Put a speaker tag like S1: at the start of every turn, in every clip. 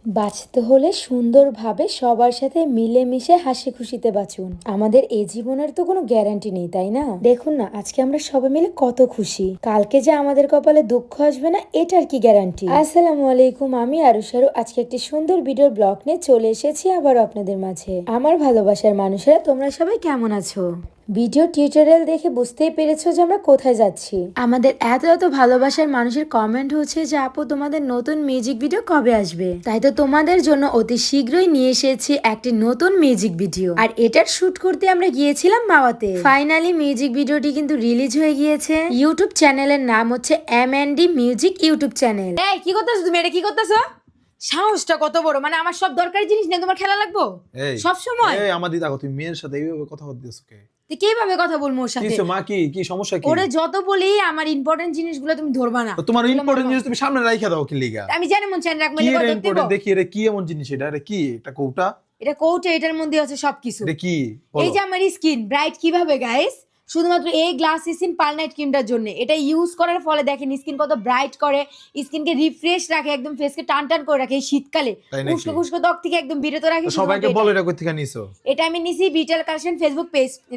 S1: বাঁচতে হলে সুন্দরভাবে সবার সাথে মিলেমিশে হাসি খুশিতে বাঁচুন। আমাদের এই জীবনের তো কোনো গ্যারান্টি নেই, তাই না? দেখুন না, আজকে আমরা সবাই মিলে কত খুশি, কালকে যে আমাদের কপালে দুঃখ আসবে না এটার কি গ্যারান্টি? আসসালামু আলাইকুম, আমি আরুশারু আজকে একটি সুন্দর ভিডিও ব্লগ নিয়ে চলে এসেছি আবার আপনাদের মাঝে। আমার ভালোবাসার মানুষেরা, তোমরা সবাই কেমন আছো? ভিডিও টিউটোরিয়াল দেখে বুঝতেই পেরেছো যে আমরা কোথায় যাচ্ছি। আমাদের এত এত ভালোবাসার মানুষের কমেন্ট হচ্ছে যে আপু তোমাদের নতুন মিউজিক ভিডিও কবে আসবে। তাই তো তোমাদের জন্য অতি শীঘ্রই নিয়ে এসেছি একটি নতুন মিউজিক ভিডিও, আর এটার শুট করতে আমরা গিয়েছিলাম মাওয়াতে। ফাইনালি মিউজিক ভিডিওটি কিন্তু রিলিজ হয়ে গিয়েছে। ইউটিউব চ্যানেলের নাম হচ্ছে M&D মিউজিক ইউটিউব চ্যানেল।
S2: এই কি করতেছো তুমি? এটা কি করতেছো? সাহসটা কত বড়! মানে আমার সব দরকারি জিনিস নিয়ে তোমার খেলা লাগবো সব সময়?
S3: এই আমার দিদা, তুমি মেয়ের সাথে এইভাবে কথা বলতেছো কে?
S2: তুই কিভাবে কথা বলবো ওর সাথে?
S3: কিছু মা, কি সমস্যা কি?
S2: ওরে যত বলি আমার ইম্পর্টেন্ট জিনিসগুলো তুমি ধরবা না।
S3: তো তোমার ইম্পর্টেন্ট জিনিস তুমি সামনে রাইখা দাও কি লিগা?
S2: আমি জানি মন চাই রাখ
S3: কি
S2: মানে
S3: রে
S2: কথা
S3: ইম্পর্টেন্ট?
S2: দেব।
S3: দেখি এটা কি এমন জিনিস? এটা কি? এটা কোটা?
S2: এটা কোটে, এটার মধ্যে আছে সবকিছু।
S3: এটা কি
S2: এই
S3: বলো?
S2: যে আমার স্কিন ব্রাইট কিভাবে গাইস, শুধুমাত্র এই গ্লাস স্কিন পার নাইট ক্রিমটার জন্য। এটা ইউজ করার ফলে দেখেন স্কিন কত ব্রাইট করে, স্কিনকে রিফ্রেশ রাখে, একদম ফেসকে টান টান করে রাখে এই শীতকালে।
S3: তাই নাকি?
S2: উস্কো খুস্কো ত্বক থেকে একদম বিরত রাখে।
S3: তো সবাইকে বলো এটা কই থেকে নিছো?
S2: এটা আমি নিছি বিটেল কালেকশন ফেসবুক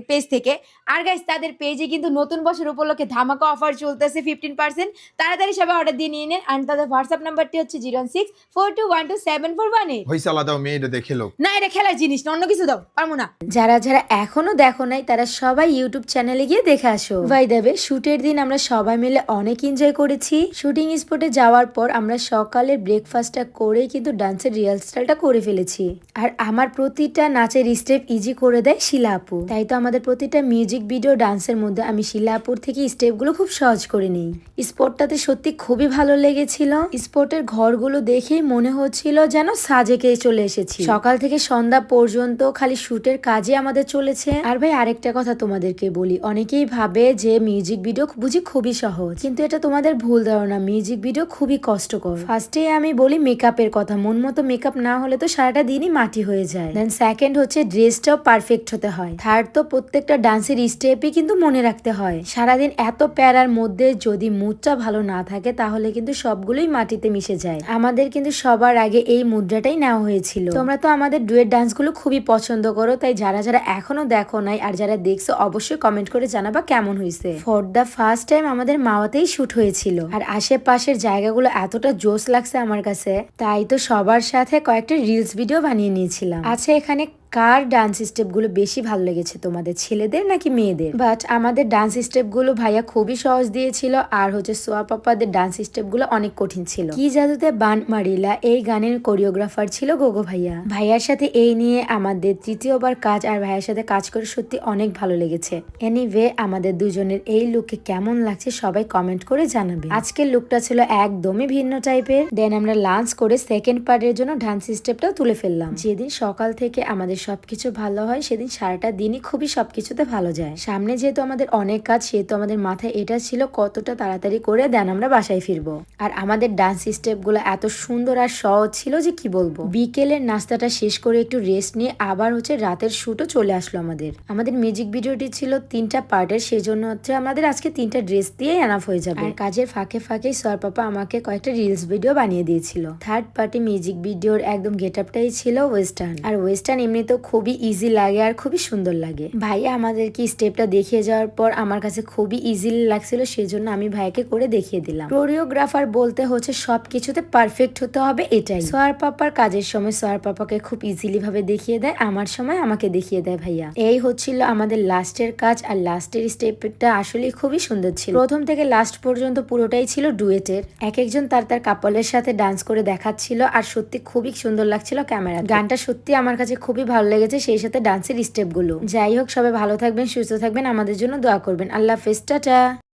S2: পেজ থেকে। আর গাইস তাদের পেজে কিন্তু নতুন বছর উপলক্ষে ধামাকা অফার চলতেছে 15%। তাড়াতাড়ি সবাই অর্ডার দিয়ে নিয়ে নেন। আর তাদের হোয়াটসঅ্যাপ নাম্বারটি হচ্ছে 01642127418।
S3: হইছে, আলাদা মেয়ে এটা দেখে লো।
S2: না এটা খেলার জিনিস না, অন্য কিছু দাও, পারবো না।
S1: যারা যারা এখনো দেখো নাই তারা সবাই ইউটিউব চ্যানেলে গিয়ে দেখে আসো। ভাই দেবে শুটের দিন আমরা সবাই মিলে অনেক এনজয় করেছি। শুটিং স্পটে যাওয়ার পর আমরা সকালের ব্রেকফাস্টটা করেই কিন্তু ডান্সের রিহার্সালটা করে ফেলেছি। আর আমার প্রতিটা নাচের স্টেপ ইজি করে দেয় শিলা আপু। তাই তো আমাদের প্রতিটা মিউজিক ভিডিও ডান্সের মধ্যে আমি শিলা আপুর থেকে স্টেপগুলো খুব সহজ করে নিই। স্পটটাতে সত্যি খুবই ভালো লেগেছিল। স্পটের ঘরগুলো দেখেই মনে হচ্ছিল যেন সাজেকে চলে এসেছি। সকাল থেকে সন্ধ্যা পর্যন্ত খালি শুটের কাজে আমাদের চলেছে। আর ভাই আরেকটা কথা তোমাদেরকে বলি, অনেকেই ভাবে যে মিউজিক ভিডিও বুঝি খুবই সহজ, কিন্তু এটা তোমাদের ভুল ধারণা। মিউজিক ভিডিও খুবই কষ্টকর। ফার্স্টে আমি বলি মেকআপের কথা। মন মতো মেকআপ না হলে তো সারাটা দিনই মাটি হয়ে যায়। দেন সেকেন্ড হচ্ছে ড্রেসটাও পারফেক্ট হতে হয়। থার্ড তো প্রত্যেকটা ডান্সের স্টেপই কিন্তু মনে রাখতে হয়। সারাদিন এত প্যারার মধ্যে যদি মুডটা ভালো না থাকে তাহলে কিন্তু সবগুলোই মাটিতে মিশে যায়। আমাদের কিন্তু সবার আগে এই মুদ্রাটাই নেওয়া হয়েছিল। তোমরা তো আমাদের ডুয়েট ডান্সগুলো খুবই পছন্দ করো, তাই যারা যারা এখনো দেখো নাই আর যারা দেখছো অবশ্যই কমেন্ট করে জানাবা কেমন হয়েছে। ফর দা ফার্স্ট টাইম আমাদের মাওয়াতেই শুট হয়েছিল, আর আশেপাশের জায়গাগুলো এতটা জোস লাগছে আমার কাছে, তাই তো সবার সাথে কয়েকটা রিলস ভিডিও বানিয়ে নিয়েছিলাম। আচ্ছা, এখানে কার ডান্স স্টেপ গুলো বেশি ভালো লেগেছে, তোমাদের ছেলেদের নাকি মেয়েদের? বাট আমাদের ডান্স স্টেপ গুলো ভাইয়া খুবই সহজ দিয়েছিল, আর হচ্ছে সোয়া পাপাদের ডান্স স্টেপ গুলো অনেক কঠিন ছিল। কি জাদুতে বান মারিলা এই গানের কোরিওগ্রাফার ছিল গোগো ভাইয়া। ভাইয়ার সাথে এই নিয়ে আমাদের তৃতীয়বার কাজ, আর ভাইয়ার সাথে কাজ করে সত্যি অনেক ভালো লেগেছে। এনিওয়ে, আমাদের দুজনের এই লুকে কেমন লাগছে সবাই কমেন্ট করে জানাবে। আজকের লুকটা ছিল একদমই ভিন্ন টাইপের। দেন আমরা লাঞ্চ করে সেকেন্ড পার্টের জন্য ডান্স স্টেপটাও তুলে ফেললাম। যেদিন সকাল থেকে আমাদের সবকিছু ভালো হয় সেদিন সারাটা দিনই খুবই সবকিছুতে ভালো যায়। সামনে যেহেতু আমাদের অনেক কাজ, সেহেতু আমাদের মাথায় এটা ছিল কতটা তাড়াতাড়ি করে দেন আমরা বাসায় ফিরবো। আর আমাদের ডান্স স্টেপ গুলো এত সুন্দর আর সহজ ছিল যে কি বলবো। বিকেলের নাস্তাটা শেষ করে একটু রেস্ট নিয়ে আবার হচ্ছে রাতের শুটও চলে আসলো আমাদের মিউজিক ভিডিওটি ছিল 3টা পার্টের, সেই জন্য হচ্ছে আমাদের আজকে 3টা ড্রেস দিয়ে এনাফ হয়ে যাবে। আর কাজের ফাঁকে ফাঁকেই সোয়ার পাপা আমাকে কয়েকটা রিলস ভিডিও বানিয়ে দিয়েছিল। থার্ড পার্টি মিউজিক ভিডিওর একদম গেট আপটাই ছিল ওয়েস্টার্ন। আর ওয়েস্টার্ন এমনিতেও খুবই ইজি লাগে আর খুবই সুন্দর লাগে। ভাইয়া আমাদেরকে স্টেপটা দেখিয়ে যাওয়ার পর আমার কাছে খুবই ইজি লাগছিল, সেই জন্য আমি ভাইকে করে দেখিয়ে দিলাম। কোরিওগ্রাফার বলতে হচ্ছে সবকিছুতে পারফেক্ট হতে হবে, এটাই। সোয়ার পাপার কাজের সময় সোয়ার পাপাকে খুব ইজিলি ভাবে দেখিয়ে দেয়, আমার সময় আমাকে দেখিয়ে দেয় ভাইয়া। এই হচ্ছিল আমাদের লাস্টের কাজ, আর লাস্টের স্টেপটা আসলে খুবই সুন্দর ছিল। প্রথম থেকে লাস্ট পর্যন্ত পুরোটাই ছিল ডুয়েটের। এক একজন তার তার কাপলের সাথে ডান্স করে দেখাচ্ছিল, আর সত্যি খুবই সুন্দর লাগছিল ক্যামেরা। গানটা সত্যি আমার কাছে খুবই ভালো লেগেছে, সেই সাথে ডান্সের স্টেপ গুলো। যাই হোক, সবাই ভালো থাকবেন, সুস্থ থাকবেন, আমাদের জন্য দোয়া করবেন। আল্লাহ হাফেজ, টাটা।